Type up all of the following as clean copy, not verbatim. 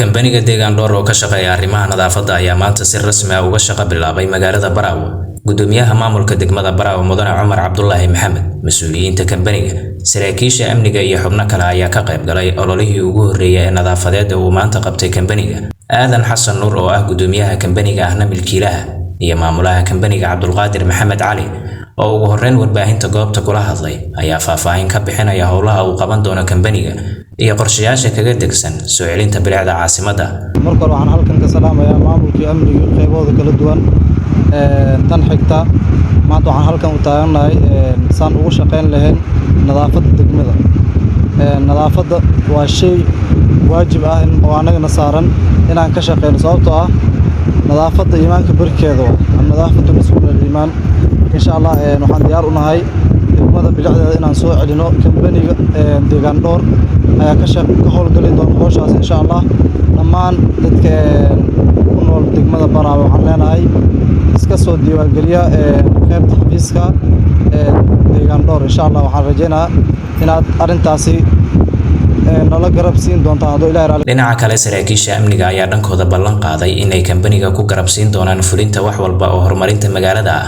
Kambaniga deegaan dhowr oo ka shaqeeya arrimaha nadaafadda ayaa maanta si rasmi ah uga shaqo bilaabay magaalada Baraawo. Gudoomiyaha maamulka degmada Baraawo Mudane Cumar Cabdullaahi Maxamed, mas'uuliyiinta kambaniga, saraakiisha amniga iyo xubno kale ayaa ka qayb galay ololihii ugu horeeyay ee nadaafadeed uu maanta qabtay kambaniga. Aadan Xasan Nuur oo ah gudoomiyaha kambaniga ahna milkiilaha iyo maamulaha kambaniga Cabdulqaadir Maxamed Cali oo ugu horreyn warbaahinta goobta kula hadlay ayaa faahfaahin ka bixinaya howlaha uu qaban doono kambaniga iyo qorshayaasha kaga degsan soo celinta bilicda caasimadda. Marka hore waxaan halkan ka salaamayaa maamulkii amniga qaybooda kala duwan tan xigta maanta waxaan halkan u taaganahay saan ugu shaqeyn lahayn nadaafadda degmada. Nadaafadda waa shay waajib ah oo anagana saaran inaan ka shaqeyno sababtoo ah nadaafadda iimaanka barkeeda waa nadaafaddu mas'uuliyadda iimaan. insha Allah waxaan diyaar u nahay degmada bilicdeeda inaan soo celino kambaniga deegaan dhowr ayaa ka howlgali doona howshaas insha Allah. dhammaan dadka ku nool degmada Baraawo waxaan leenahay iska soo diiwaangeliya qaybta xafiiska deegaan dhowr insha Allah. waxaan rajaynayaa inaad arintaasi nala garab siin doontaan hadoo Ilaahay raali. Dhinaca kale saraakiisha amniga ayaa dhankooda ballan qaaday inay kambaniga ku garab siin doonaan fulinta wax walba oo horumarinta magaalada ah.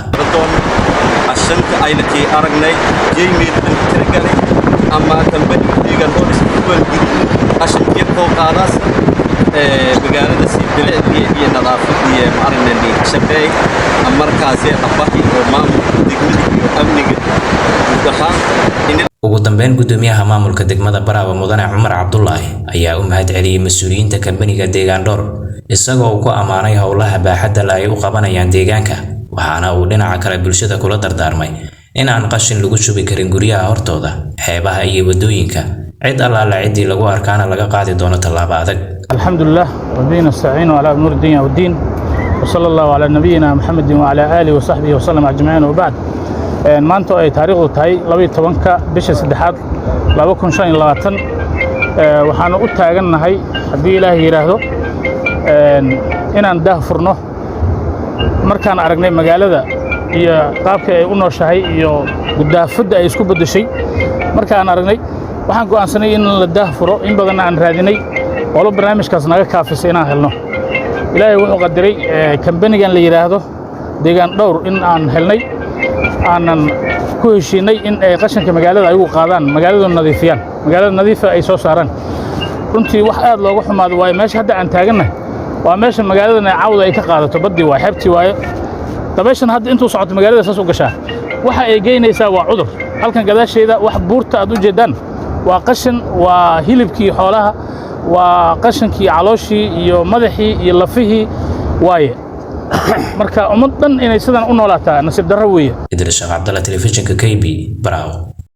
Ashanka ayna kii aragnay jeemid tirgalay ama kambaniga deegaan dhowr iskuul ashanka koo qaadaas magaalada si bilicdiye iyo nadaafadiye maarinay shaqeey markaas ee qabaxi oo maamulka degmada iyo amniga ugu dambeyn gudoomiyaha maamulka degmada Baraawo Mudane Cumar Cabdullaahi ayaa u mahad celiyay mas'uuliyiinta kambaniga deegaan dhowr isagoo ku amaanay howlaha baaxadda leh ay u qabanayaan deegaanka. waxaana uu dhinaca kale bulshada kula dardaarmay in aan qashin lagu shubi karin guryaha hortooda, xeebaha iyo wadooyinka. cid allaala cidii lagu arkaana laga qaadi doono tallaabo adag. alxamdulillah rabbiina istaciinu ala umuri dunya wa diin wa sallallahu ala nabiyyina muhammadin wa ala alihi wa sahbihi wa sallam ajma'in wa ba'd. maanta ay taariikhdu tahay 12 bisha 3 2025 waxaan u taagannahay haddii Ilaahay yiraahdo inaan daahfurno markaan aragnay magaalada iyo qaabka ay u nooshahay iyo gudaafada ay isku bedeshay. markaan aragnay waxaan go'aansanay in la daahfuro in badan aan raadinay oo barnaamijkaas naga kaafisay inaan helno. Ilaahay wuxuu qadaray kambanigan la yiraahdo deegaan dhowr in aan helnay aanan ku heshiinay in ay qashinka magaalada ay ugu qaadaan magaalada nadiifiyaan magaalada nadiifa ay soo saaraan. runtii wax aad looga xumaado waa meesha hadda aan taagannahay waa meesha magaalada caawda ay ka qaadato badii waa xeebtii waaye dabeeshan hadda intuu socoto magaalada saas u gashaa waxa ay geynaysaa waa cudur. halkan gadaasheeda wax buurta aad u jeedaan waa qashin, waa hilibkii xoolaha, waa qashinkii calooshii iyo madaxii iyo lafihii waaye. marka ummadan inay sidan u noolaataa nasiib darro weeye. Idris Cabdalla, telefishinka KB, Baraawo.